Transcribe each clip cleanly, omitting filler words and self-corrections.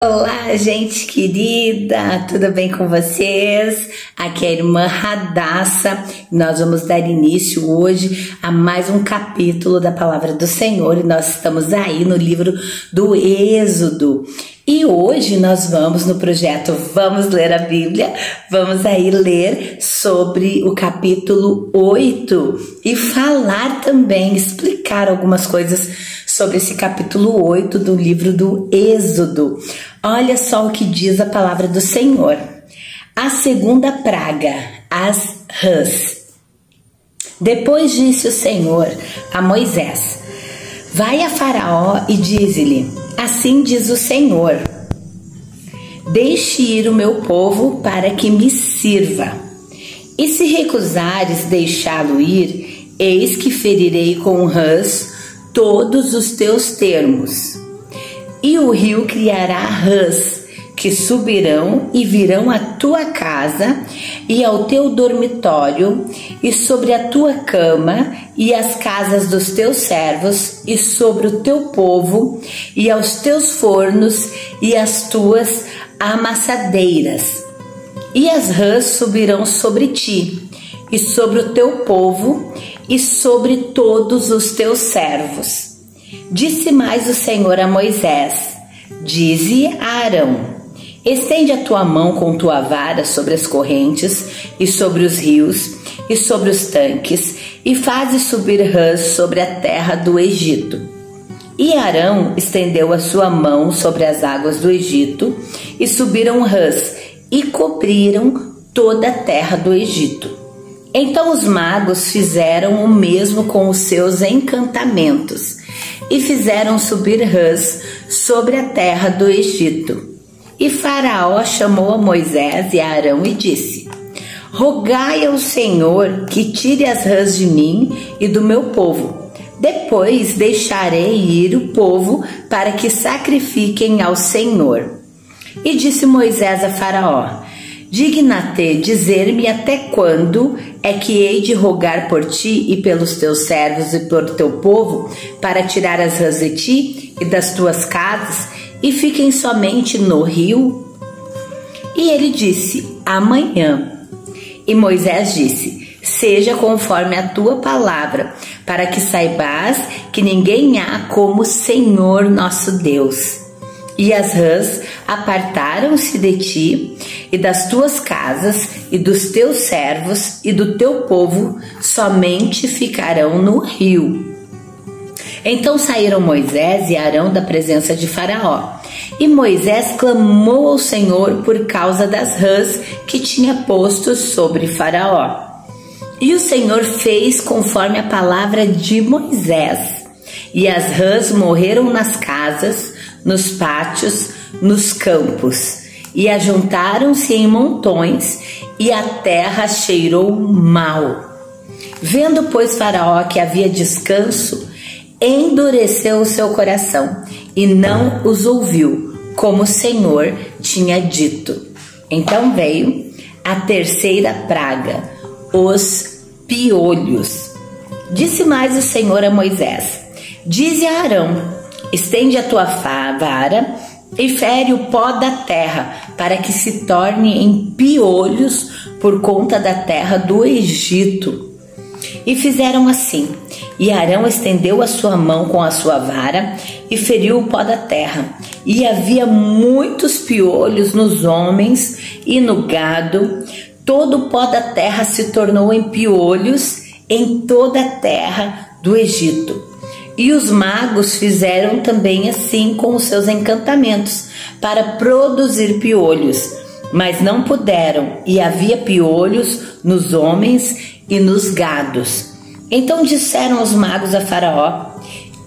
Olá, gente querida, tudo bem com vocês? Aqui é a irmã Radassa. Nós vamos dar início hoje a mais um capítulo da Palavra do Senhor e nós estamos aí no livro do Êxodo. E hoje nós vamos no projeto Vamos Ler a Bíblia, vamos aí ler sobre o capítulo 8 e falar também, explicar algumas coisas sobre esse capítulo 8 do livro do Êxodo. Olha só o que diz a palavra do Senhor. A segunda praga, as rãs. Depois disse o Senhor a Moisés: vai a Faraó e dize-lhe: assim diz o Senhor, deixe ir o meu povo para que me sirva. E se recusares deixá-lo ir, eis que ferirei com rãs todos os teus termos. E o rio criará rãs, que subirão e virão à tua casa e ao teu dormitório, e sobre a tua cama, e as casas dos teus servos, e sobre o teu povo, e aos teus fornos, e as tuas amassadeiras. E as rãs subirão sobre ti, e sobre o teu povo, e sobre todos os teus servos. Disse mais o Senhor a Moisés: dize a Arão: estende a tua mão com tua vara sobre as correntes, e sobre os rios, e sobre os tanques, e faze subir rãs sobre a terra do Egito. E Arão estendeu a sua mão sobre as águas do Egito, e subiram rãs, e cobriram toda a terra do Egito. Então os magos fizeram o mesmo com os seus encantamentos, e fizeram subir rãs sobre a terra do Egito. E Faraó chamou a Moisés e a Arão e disse: rogai ao Senhor que tire as rãs de mim e do meu povo. Depois deixarei ir o povo para que sacrifiquem ao Senhor. E disse Moisés a Faraó: digna-te dizer-me até quando é que hei de rogar por ti e pelos teus servos e por teu povo, para tirar as rãs de ti e das tuas casas, e fiquem somente no rio? E ele disse: amanhã. E Moisés disse: seja conforme a tua palavra, para que saibas que ninguém há como o Senhor nosso Deus. E as rãs apartaram-se de ti e das tuas casas e dos teus servos e do teu povo, somente ficarão no rio. Então saíram Moisés e Arão da presença de Faraó. E Moisés clamou ao Senhor por causa das rãs que tinha posto sobre Faraó. E o Senhor fez conforme a palavra de Moisés. E as rãs morreram nas casas, nos pátios, nos campos, e ajuntaram-se em montões, e a terra cheirou mal. Vendo, pois, Faraó que havia descanso, endureceu o seu coração, e não os ouviu, como o Senhor tinha dito. Então veio a terceira praga, os piolhos. Disse mais o Senhor a Moisés: dize a Arão: estende a tua vara e fere o pó da terra, para que se torne em piolhos por conta da terra do Egito. E fizeram assim. E Arão estendeu a sua mão com a sua vara e feriu o pó da terra. E havia muitos piolhos nos homens e no gado. Todo o pó da terra se tornou em piolhos em toda a terra do Egito. E os magos fizeram também assim com os seus encantamentos, para produzir piolhos, mas não puderam, e havia piolhos nos homens e nos gados. Então disseram os magos a Faraó: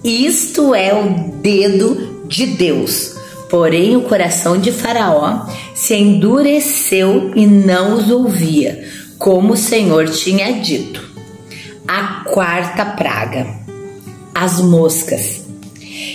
isto é o dedo de Deus. Porém o coração de Faraó se endureceu e não os ouvia, como o Senhor tinha dito. A quarta praga, as moscas.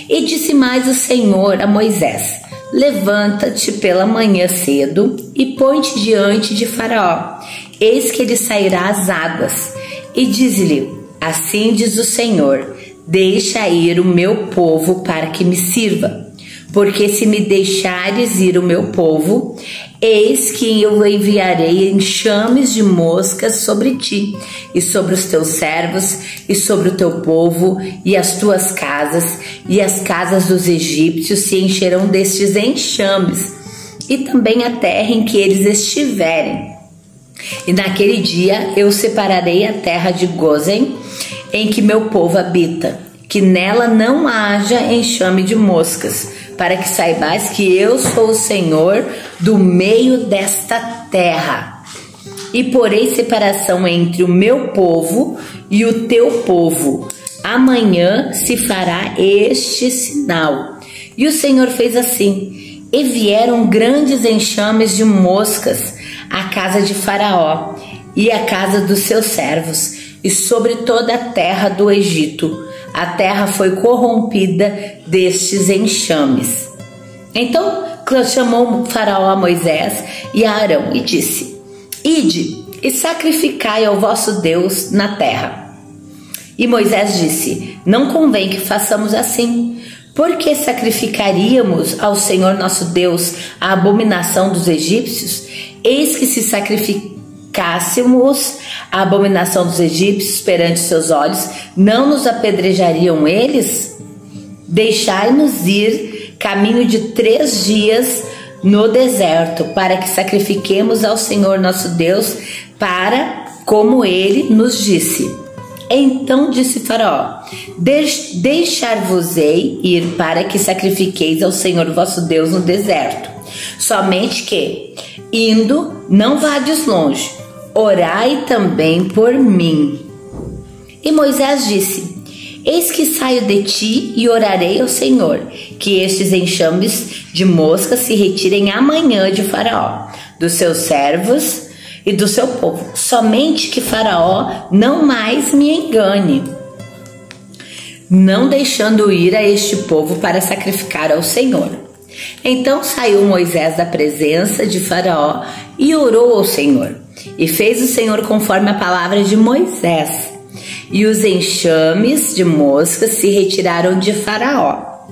E disse mais o Senhor a Moisés: levanta-te pela manhã cedo e põe-te diante de Faraó, eis que ele sairá às águas. E diz-lhe: assim diz o Senhor, deixa ir o meu povo para que me sirva. Porque se me deixares ir o meu povo, eis que eu enviarei enxames de moscas sobre ti, e sobre os teus servos, e sobre o teu povo, e as tuas casas, e as casas dos egípcios se encherão destes enxames, e também a terra em que eles estiverem. E naquele dia eu separarei a terra de Gósen, em que meu povo habita, que nela não haja enxame de moscas, para que saibais que eu sou o Senhor do meio desta terra. E porei separação entre o meu povo e o teu povo. Amanhã se fará este sinal. E o Senhor fez assim, e vieram grandes enxames de moscas à casa de Faraó e à casa dos seus servos, e sobre toda a terra do Egito. A terra foi corrompida destes enxames. Então chamou Faraó a Moisés e a Arão e disse: Ide e sacrificai ao vosso Deus na terra. E Moisés disse: Não convém que façamos assim, porque sacrificaríamos ao Senhor nosso Deus a abominação dos egípcios. Eis que se sacrificássemos a abominação dos egípcios perante seus olhos, não nos apedrejariam eles? Deixai-nos ir caminho de 3 dias no deserto, para que sacrifiquemos ao Senhor nosso Deus, como ele nos disse. Então disse Faraó: Deixar-vos-ei ir para que sacrifiqueis ao Senhor vosso Deus no deserto. Somente que, indo, não vades longe, orai também por mim. E Moisés disse: Eis que saio de ti e orarei ao Senhor, que estes enxames de moscas se retirem amanhã de Faraó, dos seus servos e do seu povo. Somente que Faraó não mais me engane, não deixando ir a este povo para sacrificar ao Senhor. Então saiu Moisés da presença de Faraó e orou ao Senhor. E fez o Senhor conforme a palavra de Moisés. E os enxames de moscas se retiraram de Faraó,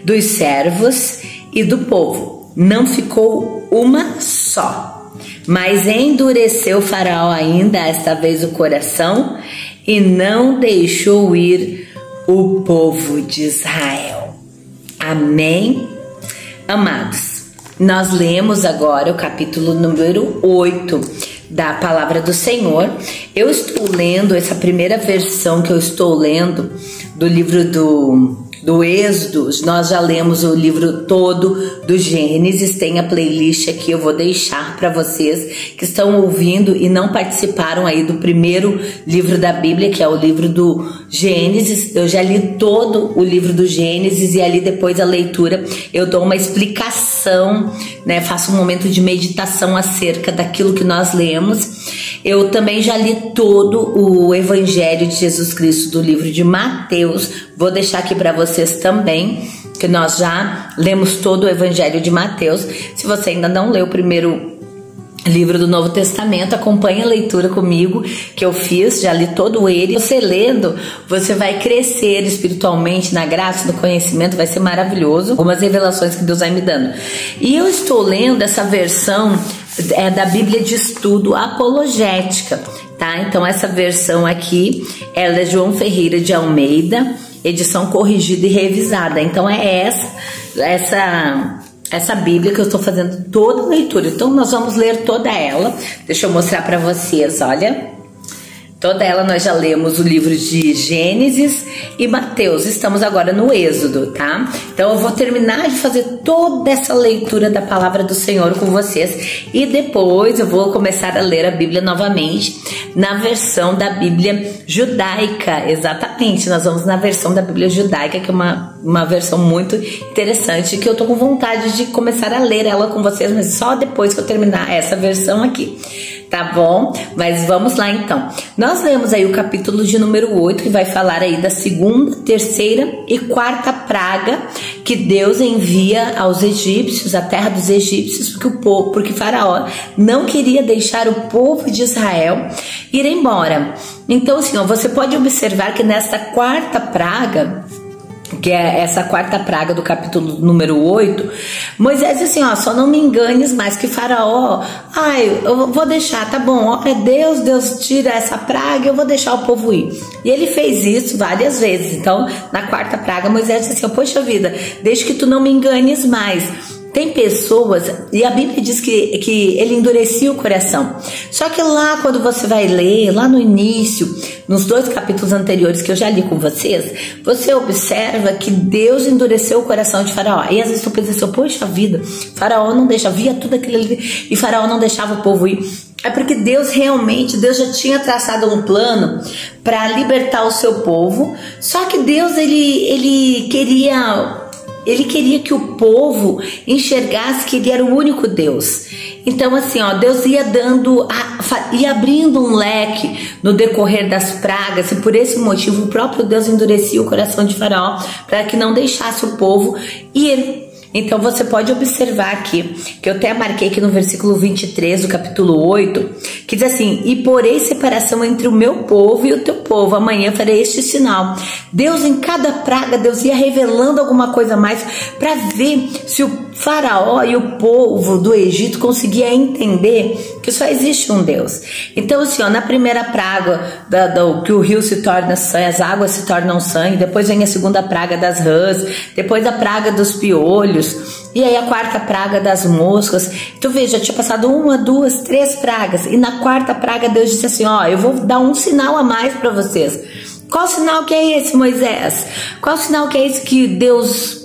dos servos e do povo. Não ficou uma só. Mas endureceu Faraó ainda esta vez o coração e não deixou ir o povo de Israel. Amém? Amados, nós lemos agora o capítulo número 8 da palavra do Senhor. Eu estou lendo essa primeira versão que eu estou lendo do livro do Êxodo. Nós já lemos o livro todo do Gênesis, tem a playlist aqui, eu vou deixar para vocês que estão ouvindo e não participaram aí do primeiro livro da Bíblia, que é o livro do Gênesis. Eu já li todo o livro do Gênesis e ali depois da leitura eu dou uma explicação, né? Faço um momento de meditação acerca daquilo que nós lemos. Eu também já li todo o Evangelho de Jesus Cristo do livro de Mateus. Vou deixar aqui para vocês também, que nós já lemos todo o Evangelho de Mateus. Se você ainda não leu o primeiro livro do Novo Testamento, acompanhe a leitura comigo, que eu fiz, já li todo ele. Você lendo, você vai crescer espiritualmente na graça, no conhecimento, vai ser maravilhoso. Algumas revelações que Deus vai me dando. E eu estou lendo essa versão da Bíblia de Estudo Apologética, tá? Então essa versão aqui, ela é João Ferreira de Almeida, edição corrigida e revisada. Então é essa Bíblia que eu estou fazendo toda a leitura. Então nós vamos ler toda ela. Deixa eu mostrar para vocês, olha. Toda ela nós já lemos o livro de Gênesis e Mateus. Estamos agora no Êxodo, tá? Então eu vou terminar de fazer toda essa leitura da palavra do Senhor com vocês. E depois eu vou começar a ler a Bíblia novamente na versão da Bíblia judaica. Exatamente, nós vamos na versão da Bíblia judaica, que é uma versão muito interessante, que eu tô com vontade de começar a ler ela com vocês, mas só depois que eu terminar essa versão aqui. Tá bom? Mas vamos lá então. Nós lemos aí o capítulo de número 8, que vai falar aí da segunda, terceira e quarta praga que Deus envia aos egípcios, a terra dos egípcios, porque Faraó não queria deixar o povo de Israel ir embora. Então, assim, ó, você pode observar que nesta quarta praga, que é essa quarta praga do capítulo número 8, Moisés disse assim, ó, só não me enganes mais que Faraó, eu vou deixar, tá bom, ó, é Deus tira essa praga, eu vou deixar o povo ir. E ele fez isso várias vezes. Então, na quarta praga, Moisés disse assim, ó, poxa vida, deixa que tu não me enganes mais. Tem pessoas, e a Bíblia diz que ele endurecia o coração. Só que lá, quando você vai ler, lá no início, nos 2 capítulos anteriores que eu já li com vocês, você observa que Deus endureceu o coração de Faraó. E às vezes tu pensa assim, poxa vida, Faraó não deixa, via tudo aquilo ali, e Faraó não deixava o povo ir. É porque Deus já tinha traçado um plano para libertar o seu povo. Só que Deus, ele queria que o povo enxergasse que ele era o único Deus. Então assim, ó, Deus ia abrindo um leque no decorrer das pragas, e por esse motivo o próprio Deus endurecia o coração de Faraó para que não deixasse o povo ir. Então você pode observar aqui, que eu até marquei aqui no versículo 23 do capítulo 8, que diz assim, e porei separação entre o meu povo e o teu povo, amanhã farei este sinal. Deus, em cada praga, Deus ia revelando alguma coisa a mais para ver se o Faraó e o povo do Egito conseguia entender que só existe um Deus. Então assim, ó, na primeira praga que o rio se torna sangue, as águas se tornam sangue, depois vem a segunda praga das rãs, depois a praga dos piolhos, e aí a quarta praga das moscas. Tu vê, já tinha passado 1, 2, 3 pragas, e na quarta praga Deus disse assim, ó, eu vou dar um sinal a mais para vocês. Qual sinal que é esse, Moisés? Qual sinal que é esse que Deus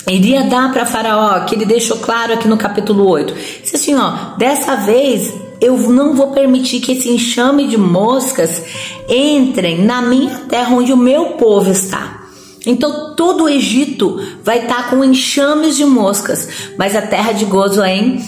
iria dar para Faraó, que ele deixou claro aqui no capítulo 8? Disse assim, ó, dessa vez eu não vou permitir que esse enxame de moscas entrem na minha terra onde o meu povo está. Então todo o Egito vai estar com enxames de moscas, mas a terra de Gozém,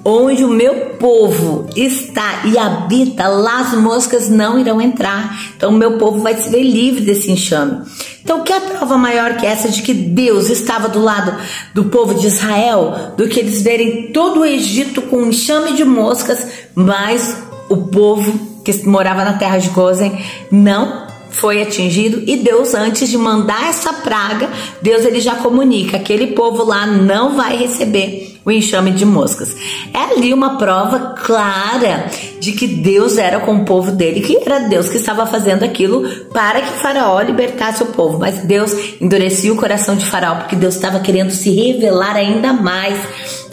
onde o meu povo está e habita, lá as moscas não irão entrar. Então o meu povo vai se ver livre desse enxame. Então, que é a prova maior que essa de que Deus estava do lado do povo de Israel, do que eles verem todo o Egito com um enxame de moscas, mas o povo que morava na terra de Gozém não foi atingido? E Deus, antes de mandar essa praga, Deus ele já comunica, aquele povo lá não vai receber o enxame de moscas. É ali uma prova clara de que Deus era com o povo dele, que era Deus que estava fazendo aquilo para que Faraó libertasse o povo. Mas Deus endurecia o coração de Faraó, porque Deus estava querendo se revelar ainda mais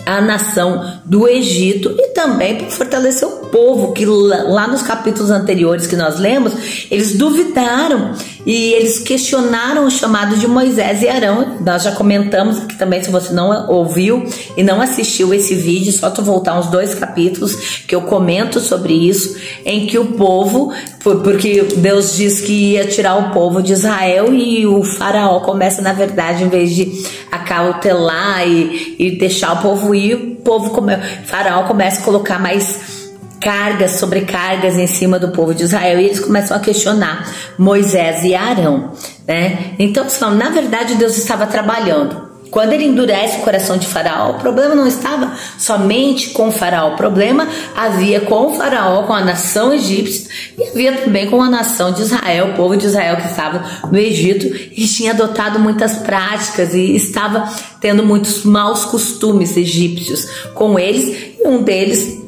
à nação do Egito, e também para fortalecer o povo, que lá nos capítulos anteriores que nós lemos, eles duvidaram e eles questionaram o chamado de Moisés e Arão. Nós já comentamos aqui também, se você não ouviu e não assistiu esse vídeo, só tu voltar uns 2 capítulos que eu comento sobre isso, em que o povo, porque Deus diz que ia tirar o povo de Israel, e o Faraó começa, na verdade, em vez de acautelar e deixar o povo ir, Faraó começa a colocar mais sobrecargas em cima do povo de Israel, e eles começam a questionar Moisés e Arão, né? Então, na verdade, Deus estava trabalhando. Quando ele endurece o coração de Faraó, o problema não estava somente com o Faraó, o problema havia com o Faraó, com a nação egípcia, e havia também com a nação de Israel, o povo de Israel que estava no Egito e tinha adotado muitas práticas e estava tendo muitos maus costumes egípcios com eles, e um deles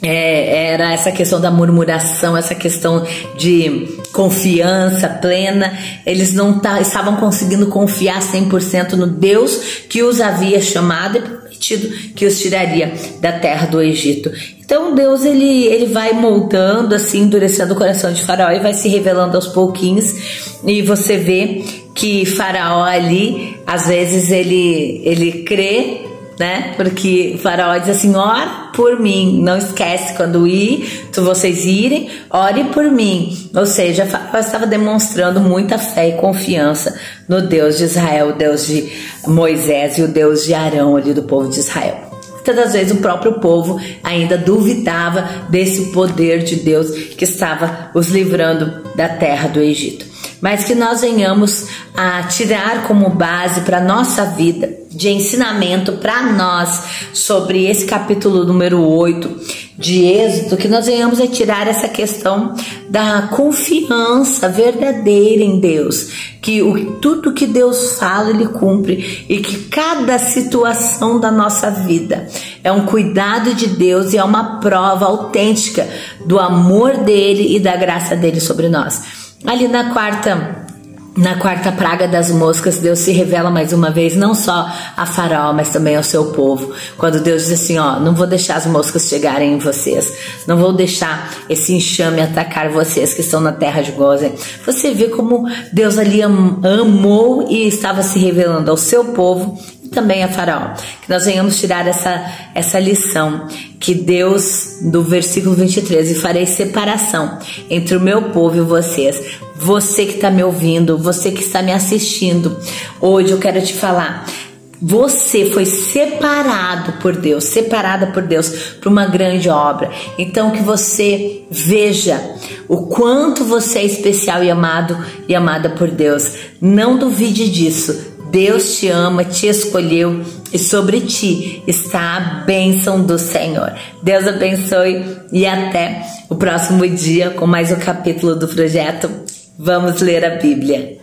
era essa questão da murmuração, essa questão de confiança plena. Eles não estavam conseguindo confiar 100% no Deus que os havia chamado e prometido que os tiraria da terra do Egito. Então Deus ele vai moldando, assim, endurecendo o coração de Faraó e vai se revelando aos pouquinhos, e você vê que Faraó ali, às vezes ele crê, né? Porque o Faraó diz assim, ora por mim, não esquece, quando vocês irem, ore por mim. Ou seja, Faraó estava demonstrando muita fé e confiança no Deus de Israel, o Deus de Moisés e o Deus de Arão ali do povo de Israel. Muitas das vezes o próprio povo ainda duvidava desse poder de Deus que estava os livrando da terra do Egito. Mas que nós venhamos a tirar como base para a nossa vida, de ensinamento para nós, sobre esse capítulo número 8 de Êxodo, que nós venhamos a tirar essa questão da confiança verdadeira em Deus, que tudo que Deus fala Ele cumpre, e que cada situação da nossa vida é um cuidado de Deus e é uma prova autêntica do amor dele e da graça dele sobre nós. Ali na quarta praga das moscas, Deus se revela mais uma vez, não só a Faraó, mas também ao seu povo. Quando Deus diz assim, ó, não vou deixar as moscas chegarem em vocês, não vou deixar esse enxame atacar vocês que estão na terra de Gósen. Você vê como Deus ali amou e estava se revelando ao seu povo e também a Faraó. Que nós venhamos tirar essa lição, que Deus, do versículo 23, e farei separação entre o meu povo e vocês. Você que está me ouvindo, você que está me assistindo, hoje eu quero te falar, você foi separada por Deus para uma grande obra. Então que você veja o quanto você é especial e amado e amada por Deus. Não duvide disso. Deus te ama, te escolheu e sobre ti está a bênção do Senhor. Deus abençoe e até o próximo dia com mais um capítulo do projeto Vamos Ler a Bíblia.